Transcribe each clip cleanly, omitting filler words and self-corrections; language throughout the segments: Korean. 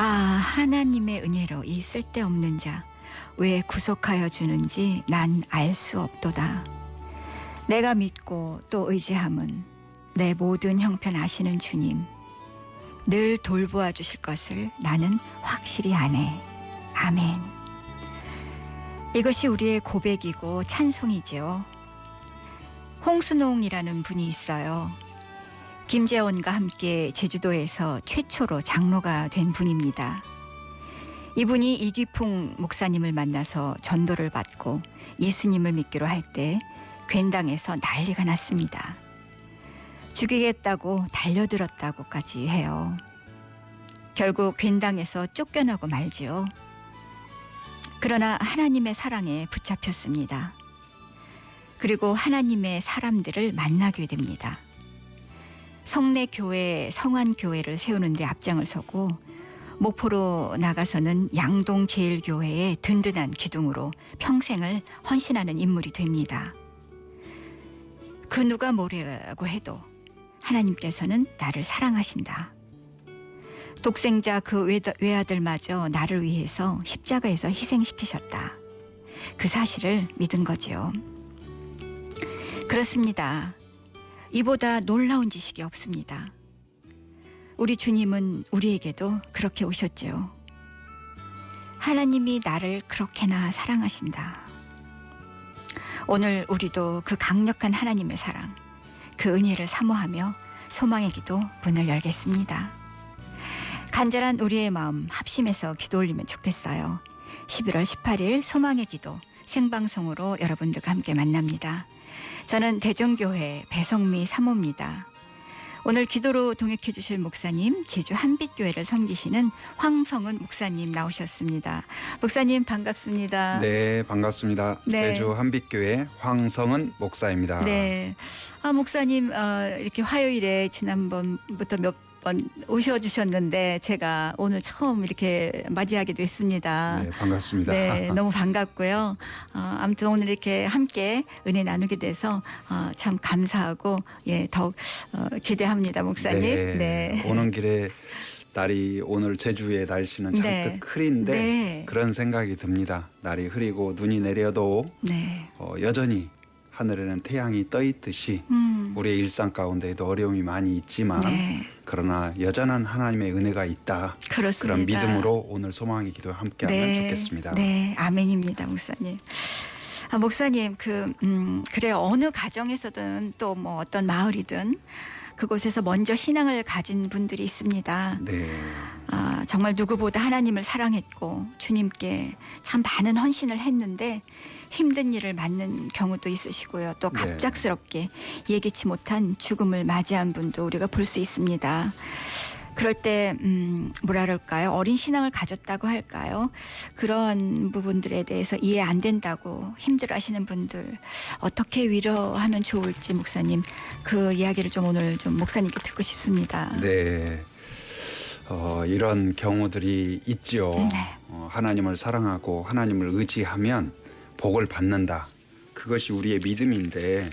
하나님의 은혜로 이 쓸데없는 자 왜 구속하여 주는지 난 알 수 없도다. 내가 믿고 또 의지함은 내 모든 형편 아시는 주님 늘 돌보아 주실 것을 나는 확실히 아네. 아멘. 이것이 우리의 고백이고 찬송이지요. 홍순홍이라는 분이 있어요. 김재원과 함께 제주도에서 최초로 장로가 된 분입니다. 이분이 이기풍 목사님을 만나서 전도를 받고 예수님을 믿기로 할 때 괜당에서 난리가 났습니다. 죽이겠다고 달려들었다고까지 해요. 결국 괜당에서 쫓겨나고 말지요. 그러나 하나님의 사랑에 붙잡혔습니다. 그리고 하나님의 사람들을 만나게 됩니다. 성내교회, 성안교회를 세우는 데 앞장을 서고 목포로 나가서는 양동제일교회의 든든한 기둥으로 평생을 헌신하는 인물이 됩니다. 그 누가 뭐라고 해도 하나님께서는 나를 사랑하신다. 독생자 그 외아들마저 나를 위해서 십자가에서 희생시키셨다. 그 사실을 믿은 거지요. 그렇습니다. 이보다 놀라운 지식이 없습니다. 우리 주님은 우리에게도 그렇게 오셨죠. 하나님이 나를 그렇게나 사랑하신다. 오늘 우리도 그 강력한 하나님의 사랑, 그 은혜를 사모하며 소망의 기도 문을 열겠습니다. 간절한 우리의 마음 합심해서 기도 올리면 좋겠어요. 11월 18일 소망의 기도 생방송으로 여러분들과 함께 만납니다. 저는 대종교회 배성미 사모입니다. 오늘 기도로 동역해 주실 목사님 제주 한빛교회를 섬기시는 황성은 목사님 나오셨습니다. 목사님 반갑습니다. 네, 반갑습니다. 네. 제주 한빛교회 황성은 목사입니다. 네, 목사님 이렇게 화요일에 지난번부터 몇 번 오셔주셨는데 제가 오늘 처음 이렇게 맞이하게 됐습니다. 네, 반갑습니다. 네, 너무 반갑고요. 아무튼 오늘 이렇게 함께 은혜 나누게 돼서 참 감사하고 더욱 기대합니다, 목사님. 네, 오는 길에 날이 오늘 제주의 날씨는 잔뜩 네. 흐린데 네. 그런 생각이 듭니다. 날이 흐리고 눈이 내려도 네. 여전히 하늘에는 태양이 떠 있듯이 우리의 일상 가운데에도 어려움이 많이 있지만 네. 그러나 여전한 하나님의 은혜가 있다. 그렇습니다. 그런 믿음으로 오늘 소망의 기도 함께하면 네. 좋겠습니다. 네, 아멘입니다, 목사님. 목사님, 그래요. 어느 가정에서든 또 뭐 어떤 마을이든 그곳에서 먼저 신앙을 가진 분들이 있습니다. 네. 정말 누구보다 하나님을 사랑했고 주님께 참 많은 헌신을 했는데 힘든 일을 맞는 경우도 있으시고요. 또 갑작스럽게 예기치 못한 죽음을 맞이한 분도 우리가 볼 수 있습니다. 그럴 때 뭐라 그럴까요? 어린 신앙을 가졌다고 할까요? 그런 부분들에 대해서 이해 안 된다고 힘들어하시는 분들 어떻게 위로하면 좋을지 목사님 그 이야기를 좀 오늘 좀 목사님께 듣고 싶습니다. 네. 이런 경우들이 있지요. 네. 하나님을 사랑하고 하나님을 의지하면 복을 받는다. 그것이 우리의 믿음인데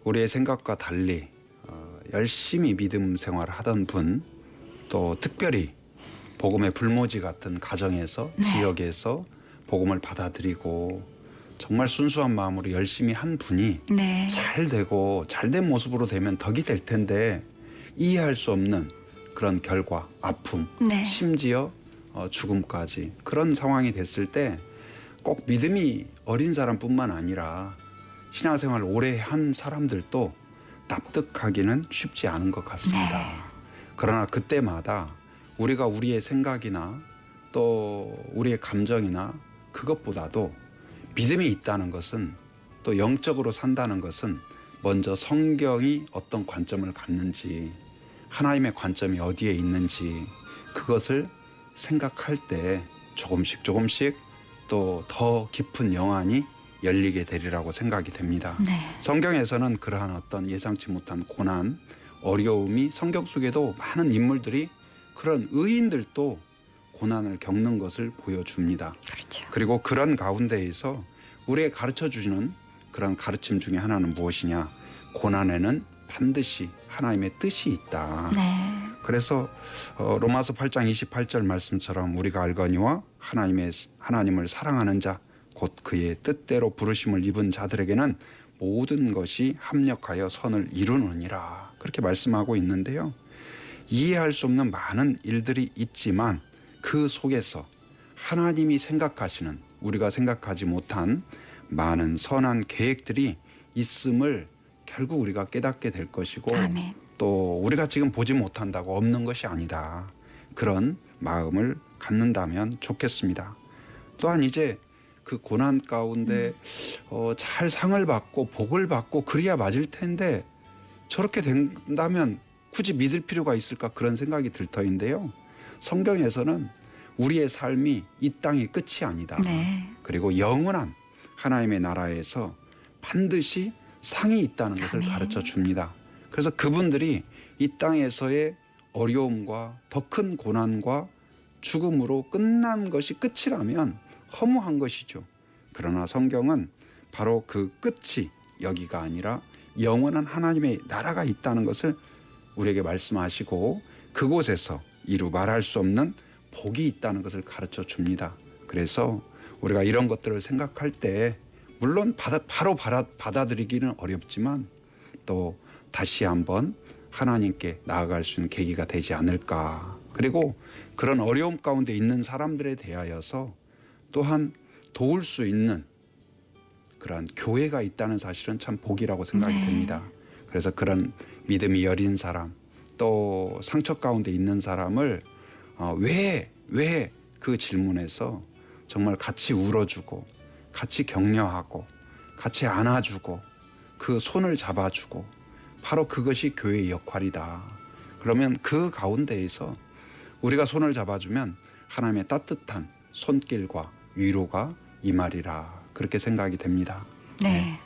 우리의 생각과 달리 열심히 믿음 생활을 하던 분, 또 특별히 복음의 불모지 같은 가정에서 네. 지역에서 복음을 받아들이고 정말 순수한 마음으로 열심히 한 분이 네. 잘 되고 잘된 모습으로 되면 덕이 될 텐데 이해할 수 없는 그런 결과, 아픔, 네. 심지어 죽음까지 그런 상황이 됐을 때 꼭 믿음이 어린 사람뿐만 아니라 신앙생활을 오래 한 사람들도 납득하기는 쉽지 않은 것 같습니다. 네. 그러나 그때마다 우리가 우리의 생각이나 또 우리의 감정이나 그것보다도 믿음이 있다는 것은 또 영적으로 산다는 것은 먼저 성경이 어떤 관점을 갖는지 하나님의 관점이 어디에 있는지 그것을 생각할 때 조금씩 또 더 깊은 영안이 열리게 되리라고 생각이 됩니다. 네. 성경에서는 그러한 어떤 예상치 못한 고난, 어려움이 성경 속에도 많은 인물들이 그런 의인들도 고난을 겪는 것을 보여줍니다. 그렇죠. 그리고 그런 가운데에서 우리에게 가르쳐주시는 그런 가르침 중에 하나는 무엇이냐? 고난에는 반드시 하나님의 뜻이 있다. 네. 그래서 로마서 8장 28절 말씀처럼 우리가 알거니와 하나님을 사랑하는 자 곧 그의 뜻대로 부르심을 입은 자들에게는 모든 것이 합력하여 선을 이루느니라. 그렇게 말씀하고 있는데요. 이해할 수 없는 많은 일들이 있지만 그 속에서 하나님이 생각하시는, 우리가 생각하지 못한 많은 선한 계획들이 있음을 결국 우리가 깨닫게 될 것이고, 아멘. 또 우리가 지금 보지 못한다고 없는 것이 아니다. 그런 마음을 갖는다면 좋겠습니다. 또한 이제 그 고난 가운데 잘 상을 받고 복을 받고 그래야 맞을 텐데 저렇게 된다면 굳이 믿을 필요가 있을까, 그런 생각이 들 터인데요. 성경에서는 우리의 삶이 이 땅의 끝이 아니다. 네. 그리고 영원한 하나님의 나라에서 반드시 상이 있다는 것을 아멘. 가르쳐 줍니다. 그래서 그분들이 이 땅에서의 어려움과 더 큰 고난과 죽음으로 끝난 것이 끝이라면 허무한 것이죠. 그러나 성경은 바로 그 끝이 여기가 아니라 영원한 하나님의 나라가 있다는 것을 우리에게 말씀하시고, 그곳에서 이루 말할 수 없는 복이 있다는 것을 가르쳐 줍니다. 그래서 우리가 이런 것들을 생각할 때 물론 바로 받아들이기는 어렵지만 또 다시 한번 하나님께 나아갈 수 있는 계기가 되지 않을까. 그리고 그런 어려움 가운데 있는 사람들에 대하여서 또한 도울 수 있는 그러한 교회가 있다는 사실은 참 복이라고 생각이 네. 됩니다. 그래서 그런 믿음이 여린 사람, 또 상처 가운데 있는 사람을 왜 그 질문에서 정말 같이 울어주고 같이 격려하고 같이 안아주고 그 손을 잡아주고, 바로 그것이 교회의 역할이다. 그러면 그 가운데에서 우리가 손을 잡아주면 하나님의 따뜻한 손길과 위로가 임하리라, 그렇게 생각이 됩니다. 네.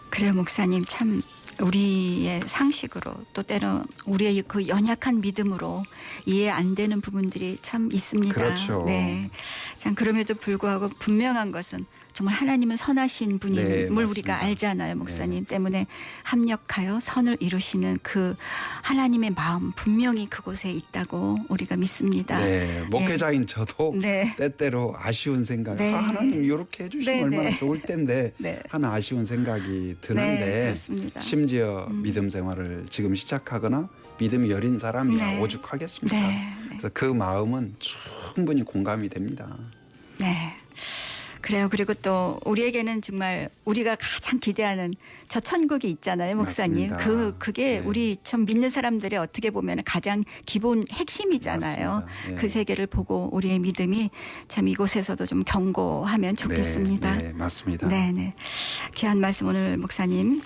그래요, 목사님. 참 우리의 상식으로, 또 때로 우리의 그 연약한 믿음으로 이해 안 되는 부분들이 참 있습니다. 그렇죠. 네. 참 그럼에도 불구하고 분명한 것은 정말 하나님은 선하신 분임을 네, 우리가 맞습니다. 알잖아요, 목사님. 때문에 합력하여 선을 이루시는 그 하나님의 마음 분명히 그곳에 있다고 우리가 믿습니다. 네, 목회자인 저도 네. 때때로 아쉬운 생각, 네. 하나님 이렇게 해주시면 네, 얼마나 네. 좋을 텐데 네. 하는 아쉬운 생각이 드는데, 네, 그렇습니다. 심지어 믿음 생활을 지금 시작하거나 믿음이 여린 사람이야 네. 오죽하겠습니까? 네, 네. 그래서 그 마음은 충분히 공감이 됩니다. 네. 그래요. 그리고 또 우리에게는 정말 우리가 가장 기대하는 저 천국이 있잖아요, 목사님. 맞습니다. 그게 네. 우리 참 믿는 사람들의 어떻게 보면 가장 기본 핵심이잖아요. 맞습니다. 네. 그 세계를 보고 우리의 믿음이 참 이곳에서도 좀 견고하면 좋겠습니다. 네, 맞습니다. 네. 귀한 말씀 오늘 목사님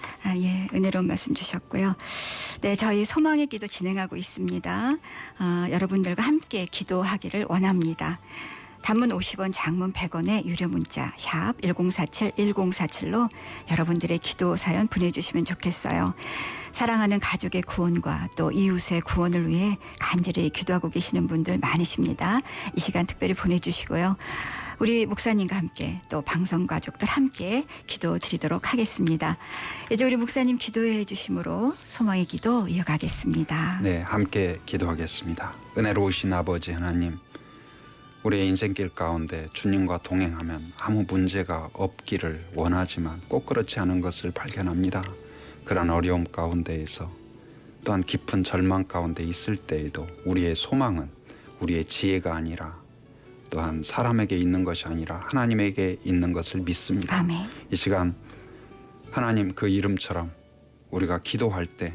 은혜로운 말씀 주셨고요. 네, 저희 소망의 기도 진행하고 있습니다. 여러분들과 함께 기도하기를 원합니다. 단문 50원, 장문 100원의 유료 문자 샵 1047, 1047로 여러분들의 기도 사연 보내주시면 좋겠어요. 사랑하는 가족의 구원과 또 이웃의 구원을 위해 간절히 기도하고 계시는 분들 많으십니다. 이 시간 특별히 보내주시고요. 우리 목사님과 함께 또 방송 가족들 함께 기도 드리도록 하겠습니다. 이제 우리 목사님 기도해 주심으로 소망의 기도 이어가겠습니다. 네, 함께 기도하겠습니다. 은혜로우신 아버지 하나님, 우리의 인생길 가운데 주님과 동행하면 아무 문제가 없기를 원하지만 꼭 그렇지 않은 것을 발견합니다. 그런 어려움 가운데에서, 또한 깊은 절망 가운데 있을 때에도 우리의 소망은 우리의 지혜가 아니라, 또한 사람에게 있는 것이 아니라 하나님에게 있는 것을 믿습니다. 아멘. 이 시간 하나님 그 이름처럼 우리가 기도할 때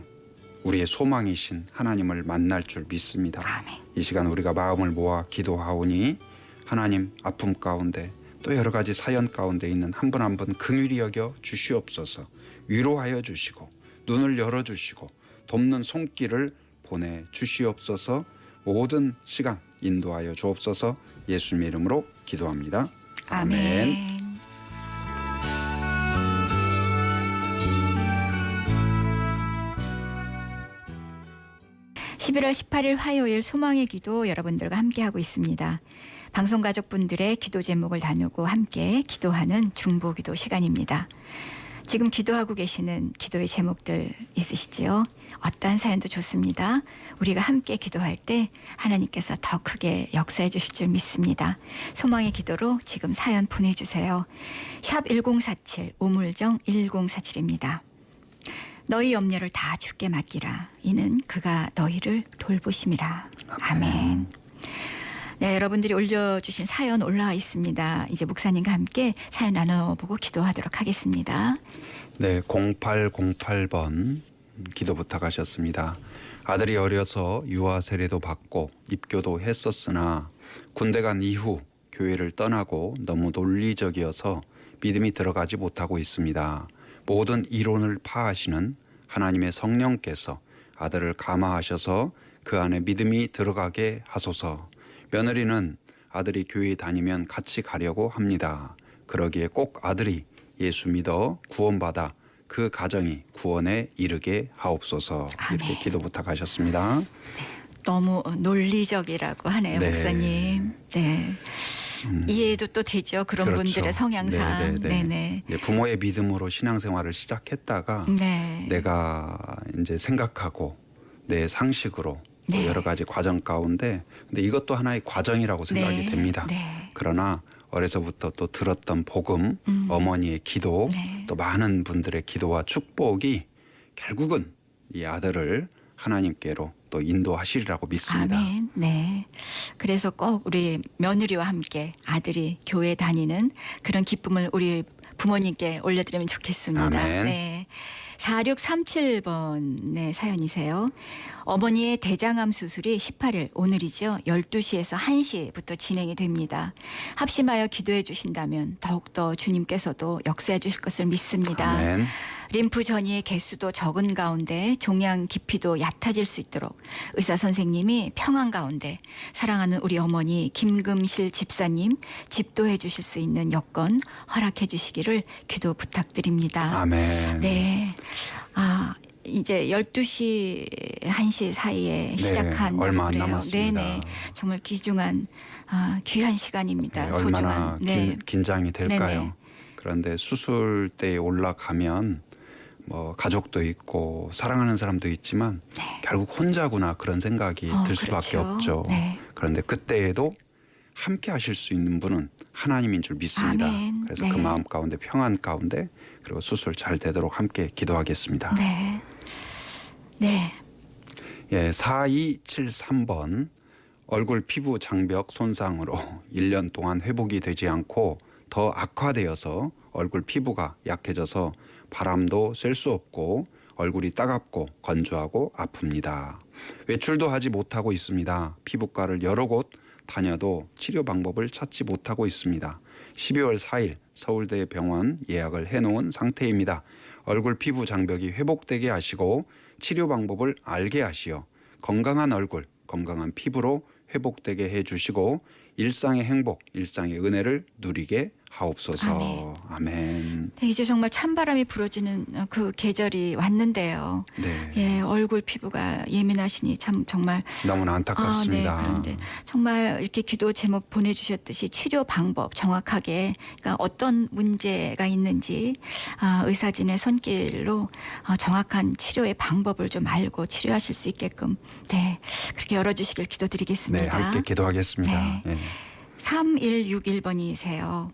우리의 소망이신 하나님을 만날 줄 믿습니다. 아멘. 이 시간 우리가 마음을 모아 기도하오니 하나님, 아픔 가운데 또 여러 가지 사연 가운데 있는 한 분 한 분 긍휼히 여겨 주시옵소서. 위로하여 주시고 눈을 열어주시고 돕는 손길을 보내주시옵소서. 모든 시간 인도하여 주옵소서. 예수님의 이름으로 기도합니다. 아멘. 11월 18일 화요일 소망의 기도 여러분들과 함께하고 있습니다. 방송가족분들의 기도 제목을 나누고 함께 기도하는 중보기도 시간입니다. 지금 기도하고 계시는 기도의 제목들 있으시지요? 어떠한 사연도 좋습니다. 우리가 함께 기도할 때 하나님께서 더 크게 역사해 주실 줄 믿습니다. 소망의 기도로 지금 사연 보내주세요. 샵 1047 우물정 1047입니다. 너희 염려를 다 주께 맡기라. 이는 그가 너희를 돌보심이라. 아멘. 네, 여러분들이 올려주신 사연 올라와 있습니다. 이제 목사님과 함께 사연 나눠보고 기도하도록 하겠습니다. 네, 0808번 기도 부탁하셨습니다. 아들이 어려서 유아 세례도 받고 입교도 했었으나 군대 간 이후 교회를 떠나고 너무 논리적이어서 믿음이 들어가지 못하고 있습니다. 모든 이론을 파하시는 하나님의 성령께서 아들을 감화하셔서 그 안에 믿음이 들어가게 하소서. 며느리는 아들이 교회 다니면 같이 가려고 합니다. 그러기에 꼭 아들이 예수 믿어 구원받아 그 가정이 구원에 이르게 하옵소서. 이렇게 아멘. 기도 부탁하셨습니다. 너무 논리적이라고 하네요, 네. 목사님. 네. 이해도 또 되죠. 그런 그렇죠. 분들의 성향상. 네네. 네, 부모의 믿음으로 신앙생활을 시작했다가 네. 내가 이제 생각하고 내 상식으로 또 네. 여러 가지 과정 가운데 근데 이것도 하나의 과정이라고 생각이 네. 됩니다. 네. 그러나 어려서부터 또 들었던 복음, 어머니의 기도, 네. 또 많은 분들의 기도와 축복이 결국은 이 아들을 하나님께로 또 인도하시리라고 믿습니다. 아멘. 네. 그래서 꼭 우리 며느리와 함께 아들이 교회 다니는 그런 기쁨을 우리 부모님께 올려드리면 좋겠습니다. 아멘. 네. 4637번의 사연이세요. 어머니의 대장암 수술이 18일 오늘이죠. 12시에서 1시부터 진행이 됩니다. 합심하여 기도해 주신다면 더욱더 주님께서도 역사해 주실 것을 믿습니다. 아멘. 림프 전이의 개수도 적은 가운데 종양 깊이도 얕아질 수 있도록 의사 선생님이 평안 가운데 사랑하는 우리 어머니 김금실 집사님 집도해 주실 수 있는 여건 허락해 주시기를 기도 부탁드립니다. 아멘. 네. 이제 12시 1시 사이에 시작한다고 얼마 안 그래요. 남았습니다. 네네. 정말 귀중한 귀한 시간입니다. 네, 얼마나 소중한. 네. 긴장이 될까요? 네네. 그런데 수술대에 올라가면 뭐 가족도 있고 사랑하는 사람도 있지만 결국 혼자구나 그런 생각이 들 수밖에 그렇죠. 없죠. 네. 그런데 그때에도 함께 하실 수 있는 분은 하나님인 줄 믿습니다. 아멘. 그래서 네. 그 마음 가운데 평안 가운데 그리고 수술 잘 되도록 함께 기도하겠습니다. 네. 네. 예, 4273번 얼굴 피부 장벽 손상으로 1년 동안 회복이 되지 않고 더 악화되어서 얼굴 피부가 약해져서 바람도 쐴 수 없고 얼굴이 따갑고 건조하고 아픕니다. 외출도 하지 못하고 있습니다. 피부과를 여러 곳 다녀도 치료 방법을 찾지 못하고 있습니다. 12월 4일 서울대 병원 예약을 해놓은 상태입니다. 얼굴 피부 장벽이 회복되게 하시고 치료 방법을 알게 하시어 건강한 얼굴, 건강한 피부로 회복되게 해주시고 일상의 행복, 일상의 은혜를 누리게 하옵소서. 아멘. 아멘. 네, 이제 정말 찬바람이 불어지는 그 계절이 왔는데요. 네. 예, 얼굴 피부가 예민하시니 참 정말 너무나 안타깝습니다. 네, 그런데 정말 이렇게 기도 제목 보내주셨듯이 치료 방법 정확하게 그러니까 어떤 문제가 있는지 의사진의 손길로 정확한 치료의 방법을 좀 알고 치료하실 수 있게끔 네 그렇게 열어주시길 기도드리겠습니다. 네, 함께 기도하겠습니다. 네. 네. 3161번이세요.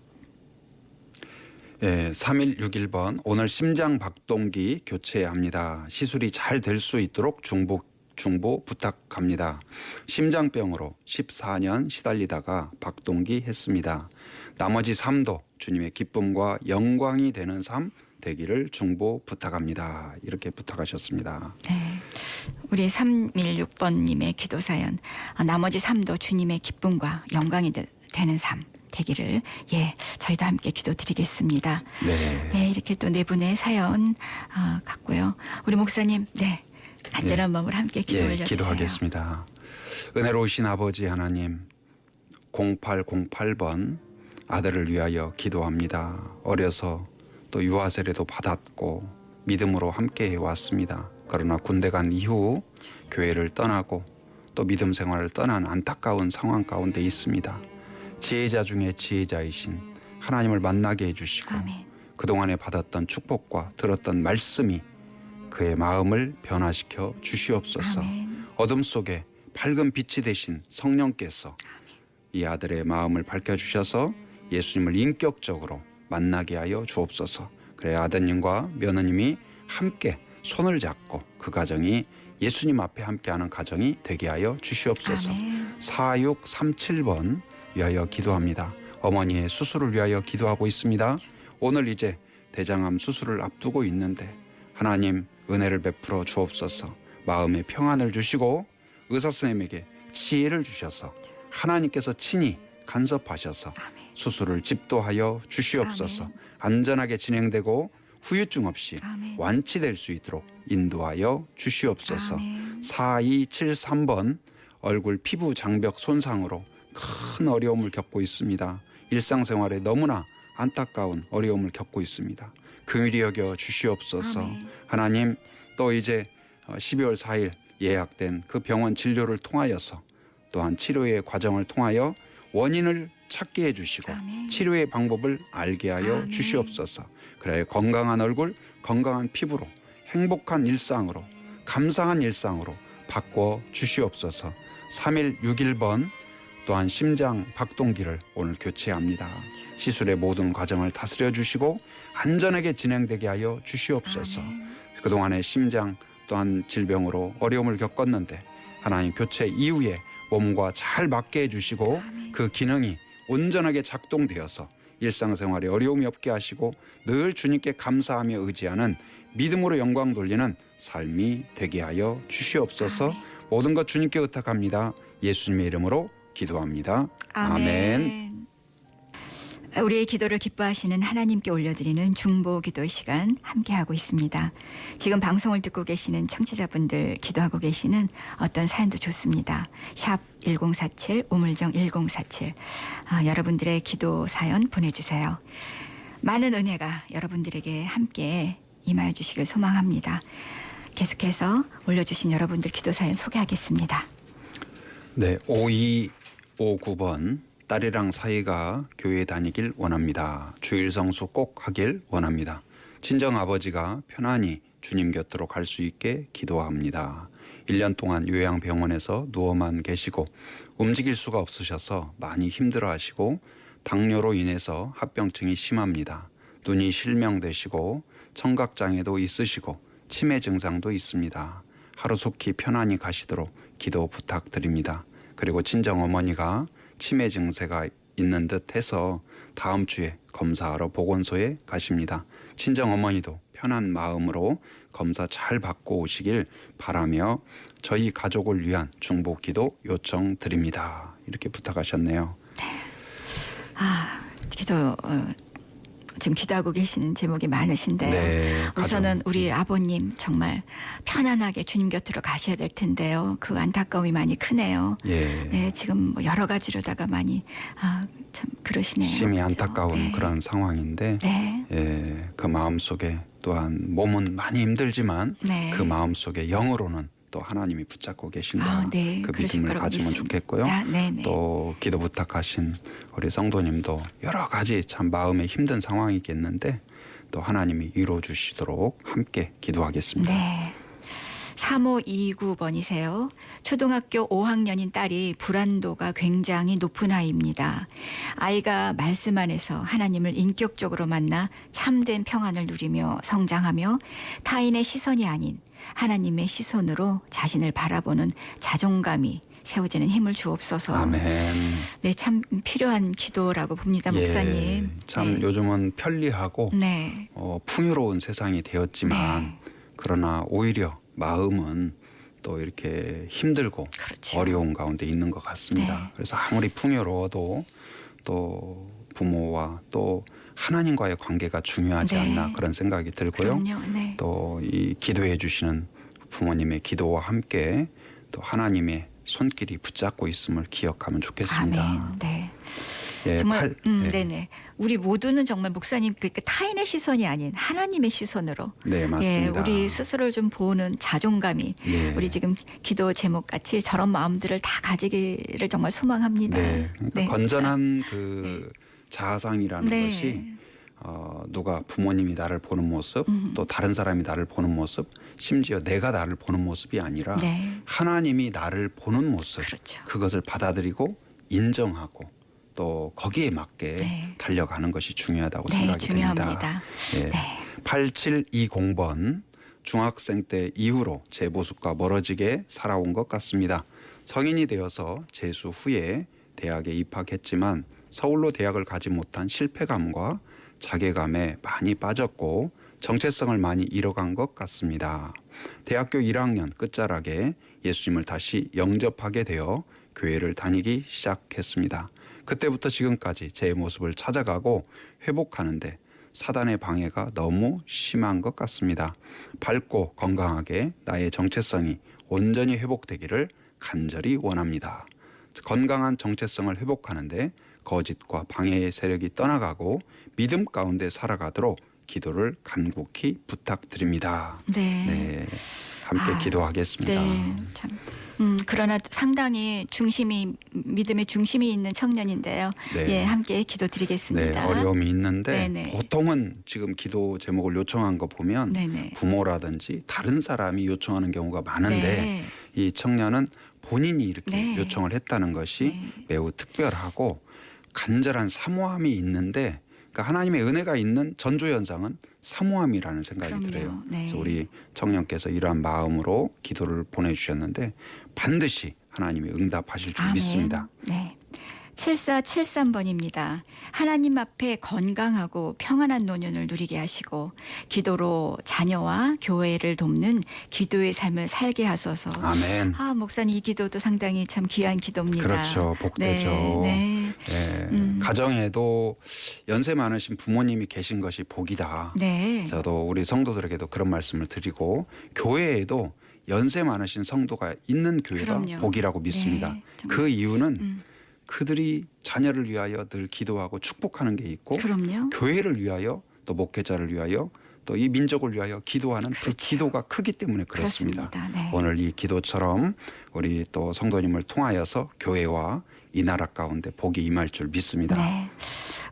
예, 3161번 오늘 심장 박동기 교체합니다. 시술이 잘 될 수 있도록 중보 부탁합니다. 심장병으로 14년 시달리다가 박동기 했습니다. 나머지 삶도 주님의 기쁨과 영광이 되는 삶 되기를 중보 부탁합니다. 이렇게 부탁하셨습니다. 네. 우리 316번님의 기도 사연 나머지 삶도 주님의 기쁨과 영광이 되는 삶 되기를 저희도 함께 기도드리겠습니다. 네. 네, 이렇게 또 네 분의 사연 갖고요. 우리 목사님, 네, 간절한 마음으로 함께 기도 올려주세요. 기도하겠습니다. 은혜로우신 아버지 하나님, 0808번 아들을 위하여 기도합니다. 어려서 또 유아 세례도 받았고 믿음으로 함께 해왔습니다. 그러나 군대 간 이후 교회를 떠나고 또 믿음 생활을 떠난 안타까운 상황 가운데 있습니다. 지혜자 중에 지혜자이신 하나님을 만나게 해주시고 아멘. 그동안에 받았던 축복과 들었던 말씀이 그의 마음을 변화시켜 주시옵소서. 아멘. 어둠 속에 밝은 빛이 되신 성령께서 이 아들의 마음을 밝혀주셔서 예수님을 인격적으로 만나게 하여 주옵소서. 그래 아드님과 며느님이 함께 손을 잡고 그 가정이 예수님 앞에 함께하는 가정이 되게 하여 주시옵소서. 아멘. 4637번 위하여 기도합니다. 어머니의 수술을 위하여 기도하고 있습니다. 오늘 이제 대장암 수술을 앞두고 있는데 하나님 은혜를 베풀어 주옵소서. 마음의 평안을 주시고 의사 선생님에게 지혜를 주셔서 하나님께서 친히 간섭하셔서 아멘. 수술을 집도하여 주시옵소서. 아멘. 안전하게 진행되고 후유증 없이 아멘. 완치될 수 있도록 인도하여 주시옵소서. 아멘. 4273번 얼굴 피부 장벽 손상으로 큰 어려움을 겪고 있습니다. 일상생활에 너무나 안타까운 어려움을 겪고 있습니다. 긍휼히 여겨 주시옵소서. 아멘. 하나님 또 이제 12월 4일 예약된 그 병원 진료를 통하여서 또한 치료의 과정을 통하여 원인을 찾게 해주시고 아멘. 치료의 방법을 알게 하여 아멘. 주시옵소서. 그래 건강한 얼굴, 건강한 피부로 행복한 일상으로 감사한 일상으로 바꿔 주시옵소서. 3161번 또한 심장 박동기를 오늘 교체합니다. 시술의 모든 과정을 다스려 주시고 안전하게 진행되게 하여 주시옵소서. 아멘. 그동안의 심장 또한 질병으로 어려움을 겪었는데 하나님 교체 이후에 몸과 잘 맞게 해주시고 아멘. 그 기능이 온전하게 작동되어서 일상생활에 어려움이 없게 하시고 늘 주님께 감사하며 의지하는 믿음으로 영광 돌리는 삶이 되게 하여 주시옵소서. 아멘. 모든 것 주님께 의탁합니다. 예수님의 이름으로 기도합니다. 아멘. 우리의 기도를 기뻐하시는 하나님께 올려드리는 중보 기도 시간 함께하고 있습니다. 지금 방송을 듣고 계시는 청취자분들 기도하고 계시는 어떤 사연도 좋습니다. 샵 1047 우물정 1047 여러분들의 기도 사연 보내주세요. 많은 은혜가 여러분들에게 함께 임하여 주시길 소망합니다. 계속해서 올려주신 여러분들 기도 사연 소개하겠습니다. 네, 5259번 딸이랑 사이가 교회 다니길 원합니다. 주일 성수 꼭 하길 원합니다. 친정 아버지가 편안히 주님 곁으로 갈 수 있게 기도합니다. 1년 동안 요양병원에서 누워만 계시고 움직일 수가 없으셔서 많이 힘들어하시고 당뇨로 인해서 합병증이 심합니다. 눈이 실명되시고 청각장애도 있으시고 치매 증상도 있습니다. 하루속히 편안히 가시도록 기도 부탁드립니다. 그리고 친정어머니가 치매 증세가 있는 듯 해서 다음 주에 검사하러 보건소에 가십니다. 친정어머니도 편한 마음으로 검사 잘 받고 오시길 바라며 저희 가족을 위한 중보기도 요청드립니다. 이렇게 부탁하셨네요. 기도 지금 기도하고 계시는 제목이 많으신데요. 네, 우선은 가족. 우리 아버님 정말 편안하게 주님 곁으로 가셔야 될 텐데요. 그 안타까움이 많이 크네요. 예. 네, 지금 뭐 여러 가지로다가 많이 참 그러시네요. 심히 그렇죠? 안타까운 네. 그런 상황인데 네. 예, 그 마음속에 또한 몸은 많이 힘들지만 네. 그 마음속에 영으로는 또 하나님이 붙잡고 계신다. 네. 그 그러실 믿음을 거라고 가지면 믿습니다. 좋겠고요. 네네. 또 기도 부탁하신 우리 성도님도 여러 가지 참 마음에 힘든 상황이겠는데 또 하나님이 이루어 주시도록 함께 기도하겠습니다. 네. 3529번이세요. 초등학교 5학년인 딸이 불안도가 굉장히 높은 아이입니다. 아이가 말씀 안에서 하나님을 인격적으로 만나 참된 평안을 누리며 성장하며 타인의 시선이 아닌 하나님의 시선으로 자신을 바라보는 자존감이 세워지는 힘을 주옵소서. 아멘. 네, 참 필요한 기도라고 봅니다, 목사님. 예, 참 네. 요즘은 편리하고 네. 풍요로운 세상이 되었지만 네. 그러나 오히려 마음은 또 이렇게 힘들고 그렇죠. 어려운 가운데 있는 것 같습니다. 네. 그래서 아무리 풍요로워도 또 부모와 또 하나님과의 관계가 중요하지 네. 않나 그런 생각이 들고요. 그럼요. 네. 또 이 기도해 주시는 부모님의 기도와 함께 또 하나님의 손길이 붙잡고 있음을 기억하면 좋겠습니다. 아멘. 네. 예, 정말 예. 네네. 우리 모두는 정말 목사님 그 타인의 시선이 아닌 하나님의 시선으로 네, 맞습니다. 예, 우리 스스로를 좀 보는 자존감이 예. 우리 지금 기도 제목 같이 저런 마음들을 다 가지기를 정말 소망합니다. 네, 그러니까 네. 건전한 그 자아상이라는 네. 것이 누가 부모님이 나를 보는 모습, 또 다른 사람이 나를 보는 모습, 심지어 내가 나를 보는 모습이 아니라 네. 하나님이 나를 보는 모습, 그렇죠. 그것을 받아들이고 인정하고 또 거기에 맞게 네. 달려가는 것이 중요하다고 네, 생각이 중요합니다. 됩니다. 네. 8720번 중학생 때 이후로 제 모습과 멀어지게 살아온 것 같습니다. 성인이 되어서 재수 후에 대학에 입학했지만 서울로 대학을 가지 못한 실패감과 자괴감에 많이 빠졌고 정체성을 많이 잃어간 것 같습니다. 대학교 1학년 끝자락에 예수님을 다시 영접하게 되어 교회를 다니기 시작했습니다. 그때부터 지금까지 제 모습을 찾아가고 회복하는데 사단의 방해가 너무 심한 것 같습니다. 밝고 건강하게 나의 정체성이 온전히 회복되기를 간절히 원합니다. 건강한 정체성을 회복하는데 거짓과 방해의 세력이 떠나가고 믿음 가운데 살아가도록 기도를 간곡히 부탁드립니다. 네. 네, 함께 기도하겠습니다. 네, 참. 그러나 상당히 믿음의 중심이 있는 청년인데요. 네. 예, 함께 기도드리겠습니다. 네, 어려움이 있는데 네네. 보통은 지금 기도 제목을 요청한 거 보면 네네. 부모라든지 다른 사람이 요청하는 경우가 많은데 네. 이 청년은 본인이 이렇게 네. 요청을 했다는 것이 매우 특별하고 간절한 사모함이 있는데 그러니까 하나님의 은혜가 있는 전조현상은 사모함이라는 생각이 그럼요. 들어요. 네. 그래서 우리 청년께서 이러한 마음으로 기도를 보내주셨는데 반드시 하나님이 응답하실 줄 아멘. 믿습니다. 네. 7473번입니다. 하나님 앞에 건강하고 평안한 노년을 누리게 하시고 기도로 자녀와 교회를 돕는 기도의 삶을 살게 하소서. 아멘. 목사님 이 기도도 상당히 참 귀한 기도입니다. 그렇죠. 복되죠. 네. 네. 가정에도 연세 많으신 부모님이 계신 것이 복이다. 네. 저도 우리 성도들에게도 그런 말씀을 드리고 교회에도 연세 많으신 성도가 있는 교회가 그럼요. 복이라고 믿습니다. 네, 정말. 그 이유는 그들이 자녀를 위하여 늘 기도하고 축복하는 게 있고 그럼요. 교회를 위하여 또 목회자를 위하여 또 이 민족을 위하여 기도하는 그 그렇죠. 기도가 크기 때문에 그렇습니다. 네. 오늘 이 기도처럼 우리 또 성도님을 통하여서 교회와 이 나라 가운데 복이 임할 줄 믿습니다. 네.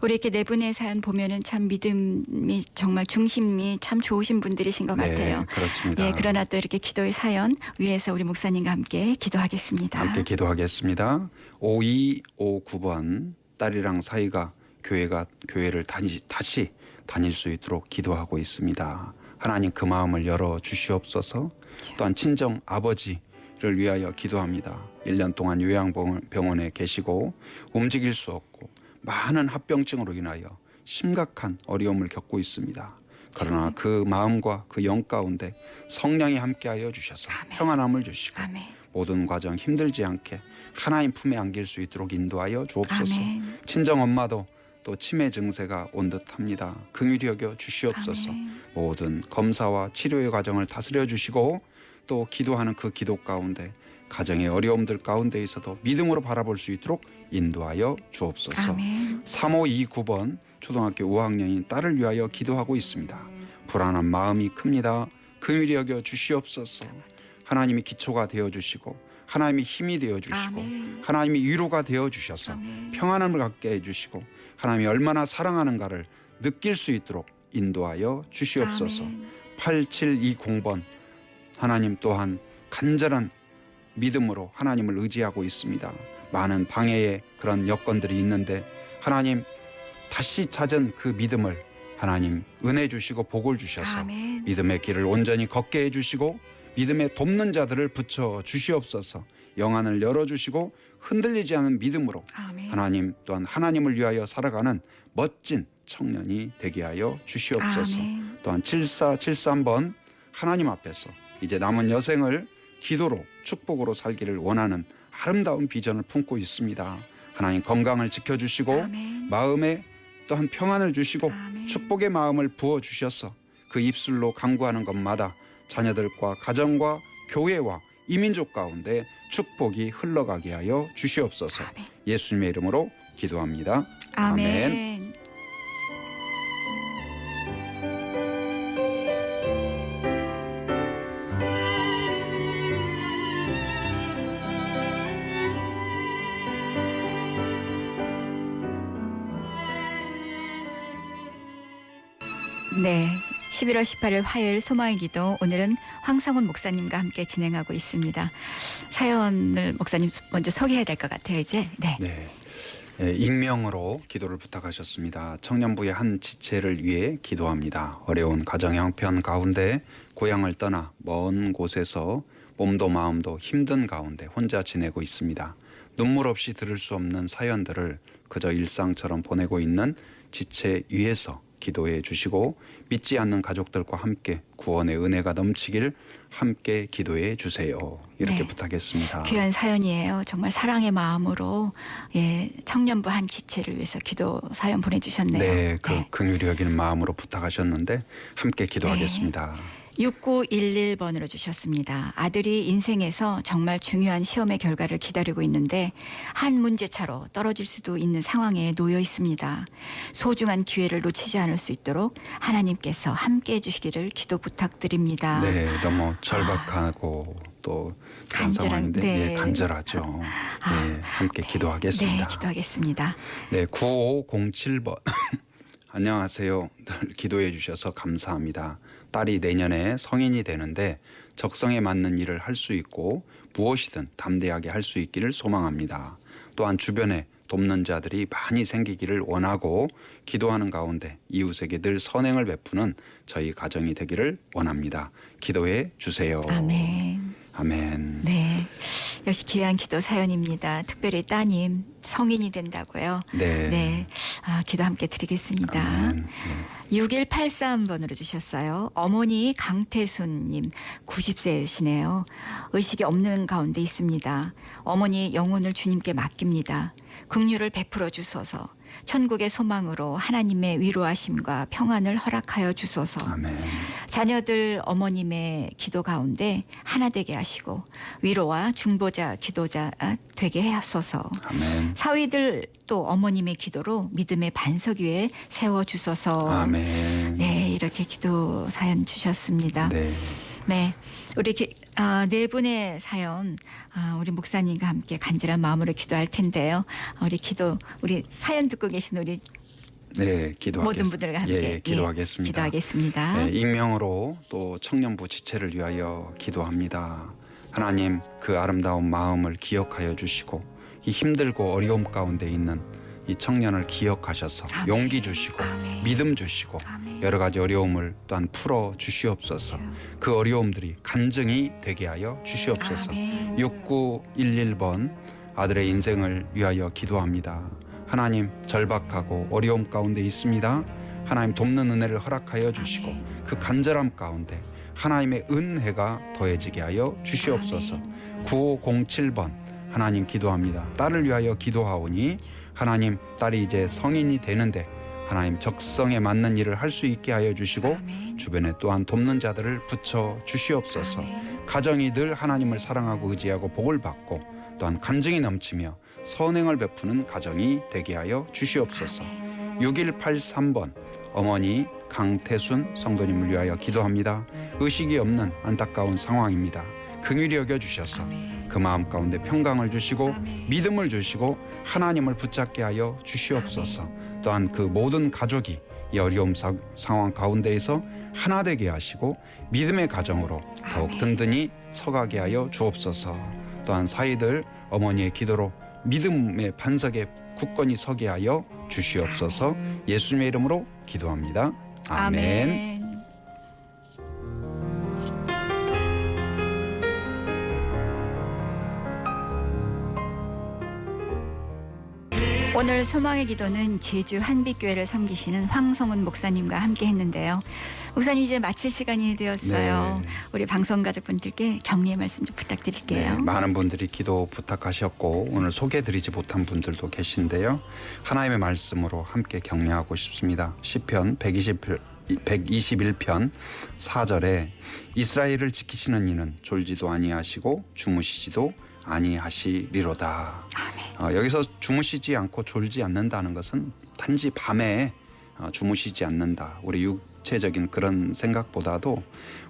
우리 이렇게 네 분의 사연 보면은 참 믿음이 정말 중심이 참 좋으신 분들이신 것 같아요. 그렇습니다. 예, 그러나 또 이렇게 기도의 사연 위해서 우리 목사님과 함께 기도하겠습니다. 함께 기도하겠습니다. 5259번 딸이랑 사이가 교회를 다시 다닐 수 있도록 기도하고 있습니다. 하나님 그 마음을 열어 주시옵소서. 또한 친정 아버지를 위하여 기도합니다. 1년 동안 요양병원에 계시고 움직일 수 없고 많은 합병증으로 인하여 심각한 어려움을 겪고 있습니다. 그러나 그 마음과 그 영 가운데 성령이 함께하여 주셔서 아멘. 평안함을 주시고 아멘. 모든 과정 힘들지 않게 하나님 품에 안길 수 있도록 인도하여 주옵소서. 아멘. 친정 엄마도 또 치매 증세가 온 듯합니다. 긍휼히 여겨 주시옵소서. 아멘. 모든 검사와 치료의 과정을 다스려 주시고 또 기도하는 그 기도 가운데 가정의 어려움들 가운데 있어도 믿음으로 바라볼 수 있도록 인도하여 주옵소서. 아멘. 3529번 초등학교 5학년인 딸을 위하여 기도하고 있습니다. 불안한 마음이 큽니다. 긍휼히 여겨 주시옵소서. 하나님이 기초가 되어 주시고 하나님이 힘이 되어 주시고 아멘. 하나님이 위로가 되어 주셔서 아멘. 평안함을 갖게 해 주시고 하나님이 얼마나 사랑하는가를 느낄 수 있도록 인도하여 주시옵소서. 아멘. 8720번 하나님 또한 간절한 믿음으로 하나님을 의지하고 있습니다. 많은 방해의 그런 여건들이 있는데 하나님 다시 찾은 그 믿음을 하나님 은혜 주시고 복을 주셔서 아멘. 믿음의 길을 온전히 걷게 해주시고 믿음에 돕는 자들을 붙여 주시옵소서. 영안을 열어주시고 흔들리지 않은 믿음으로 아멘. 하나님 또한 하나님을 위하여 살아가는 멋진 청년이 되게 하여 주시옵소서. 아멘. 또한 7473번 하나님 앞에서 이제 남은 여생을 기도로 축복으로 살기를 원하는 아름다운 비전을 품고 있습니다. 하나님 건강을 지켜주시고 아멘. 마음에 또한 평안을 주시고 아멘. 축복의 마음을 부어주셔서 그 입술로 간구하는 것마다 자녀들과 가정과 교회와 이민족 가운데 축복이 흘러가게 하여 주시옵소서. 아멘. 예수님의 이름으로 기도합니다. 아멘. 네. 11월 18일 화요일 소망의 기도, 오늘은 황성훈 목사님과 함께 진행하고 있습니다. 사연을 목사님 먼저 소개해야 될 것 같아요, 이제. 네. 네. 익명으로 기도를 부탁하셨습니다. 청년부의 한 지체를 위해 기도합니다. 어려운 가정 형편 가운데 고향을 떠나 먼 곳에서 몸도 마음도 힘든 가운데 혼자 지내고 있습니다. 눈물 없이 들을 수 없는 사연들을 그저 일상처럼 보내고 있는 지체 위에서 기도해 주시고 믿지 않는 가족들과 함께 구원의 은혜가 넘치길 함께 기도해 주세요. 이렇게 네. 부탁했습니다. 귀한 사연이에요. 정말 사랑의 마음으로 청년부 한 지체를 위해서 기도 사연 보내주셨네요. 네, 그 긍휼히 여기는 마음으로 부탁하셨는데 함께 기도하겠습니다. 6911번으로 주셨습니다. 아들이 인생에서 정말 중요한 시험의 결과를 기다리고 있는데 한 문제차로 떨어질 수도 있는 상황에 놓여 있습니다. 소중한 기회를 놓치지 않을 수 있도록 하나님께서 함께해 주시기를 기도 부탁드립니다. 네, 너무 절박하고 또 그런 간절한, 상황인데 네. 간절하죠. 네, 함께 기도하겠습니다. 네, 기도하겠습니다. 네, 9507번. 안녕하세요. 늘 기도해 주셔서 감사합니다. 딸이 내년에 성인이 되는데 적성에 맞는 일을 할 수 있고 무엇이든 담대하게 할 수 있기를 소망합니다. 또한 주변에 돕는 자들이 많이 생기기를 원하고 기도하는 가운데 이웃에게 늘 선행을 베푸는 저희 가정이 되기를 원합니다. 기도해 주세요. 아멘. 아멘. 네, 역시 귀한 기도 사연입니다. 특별히 따님 성인이 된다고요. 네. 네, 기도 함께 드리겠습니다. 아멘. 6183번으로 주셨어요. 어머니 강태순님 90세시네요. 의식이 없는 가운데 있습니다. 어머니 영혼을 주님께 맡깁니다. 긍휼을 베풀어 주소서. 천국의 소망으로 하나님의 위로하심과 평안을 허락하여 주소서. 아멘. 자녀들 어머님의 기도 가운데 하나 되게 하시고 위로와 중보자 기도자 되게 하소서. 아멘. 사위들 또 어머님의 기도로 믿음의 반석 위에 세워주소서. 아멘. 네, 이렇게 기도 사연 주셨습니다. 네. 네, 우리 네 분의 사연 우리 목사님과 함께 간절한 마음으로 기도할 텐데요. 우리 사연 듣고 계신 우리 네, 기도하겠습니다. 모든 분들과 함께 기도하겠습니다. 기도하겠습니다. 네, 익명으로 또 청년부 지체를 위하여 기도합니다. 하나님, 그 아름다운 마음을 기억하여 주시고 이 힘들고 어려움 가운데 있는 이 청년을 기억하셔서 아멘. 용기 주시고 아멘. 믿음 주시고 아멘. 여러 가지 어려움을 또한 풀어 주시옵소서. 그 어려움들이 간증이 되게 하여 주시옵소서. 아멘. 6911번 아들의 인생을 위하여 기도합니다. 하나님, 절박하고 어려움 가운데 있습니다. 하나님 돕는 은혜를 허락하여 주시고 아멘. 그 간절함 가운데 하나님의 은혜가 더해지게 하여 주시옵소서. 9507번 하나님 기도합니다. 딸을 위하여 기도하오니 하나님, 딸이 이제 성인이 되는데 하나님 적성에 맞는 일을 할 수 있게 하여 주시고 아멘. 주변에 또한 돕는 자들을 붙여 주시옵소서. 아멘. 가정이 늘 하나님을 사랑하고 의지하고 복을 받고 또한 간증이 넘치며 선행을 베푸는 가정이 되게 하여 주시옵소서. 6183번 어머니 강태순 성도님을 위하여 기도합니다. 의식이 없는 안타까운 상황입니다. 긍휼히 여겨 주셔서 그 마음 가운데 평강을 주시고 믿음을 주시고 하나님을 붙잡게 하여 주시옵소서. 또한 그 모든 가족이 이 어려움 상황 가운데에서 하나 되게 하시고 믿음의 가정으로 더욱 든든히 서가게 하여 주옵소서. 또한 사이들 어머니의 기도로 믿음의 반석에 굳건히 서게 하여 주시옵소서. 예수님의 이름으로 기도합니다. 아멘. 오늘 소망의 기도는 제주 한빛교회를 섬기시는 황성훈 목사님과 함께 했는데요. 목사님 이제 마칠 시간이 되었어요. 네. 우리 방송 가족분들께 격려의 말씀 좀 부탁드릴게요. 네, 많은 분들이 기도 부탁하셨고 오늘 소개해드리지 못한 분들도 계신데요. 하나님의 말씀으로 함께 격려하고 싶습니다. 시편 121편 4절에 이스라엘을 지키시는 이는 졸지도 아니하시고 주무시지도 아니하시리로다. 여기서 주무시지 않고 졸지 않는다는 것은 단지 밤에 주무시지 않는다. 우리 육체적인 그런 생각보다도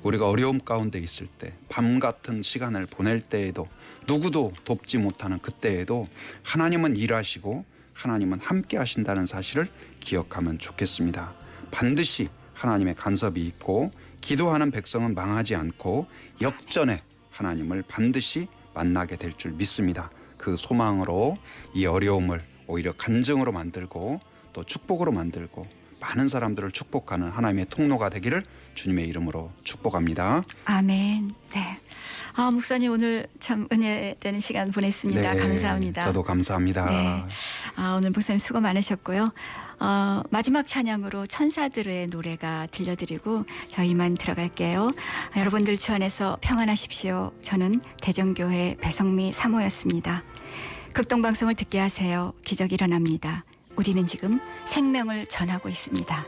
우리가 어려움 가운데 있을 때 밤 같은 시간을 보낼 때에도 누구도 돕지 못하는 그때에도 하나님은 일하시고 하나님은 함께 하신다는 사실을 기억하면 좋겠습니다. 반드시 하나님의 간섭이 있고 기도하는 백성은 망하지 않고 역전에 하나님을 반드시 만나게 될 줄 믿습니다. 그 소망으로 이 어려움을 오히려 간증으로 만들고 또 축복으로 만들고 많은 사람들을 축복하는 하나님의 통로가 되기를 주님의 이름으로 축복합니다. 아멘. 네. 목사님 오늘 참 은혜되는 시간 보냈습니다. 네, 감사합니다. 저도 감사합니다. 네. 오늘 목사님 수고 많으셨고요. 마지막 찬양으로 천사들의 노래가 들려드리고 저희만 들어갈게요. 여러분들 주 안에서 평안하십시오. 저는 대전교회 배성미 사모였습니다. 극동방송을 듣게 하세요. 기적이 일어납니다. 우리는 지금 생명을 전하고 있습니다.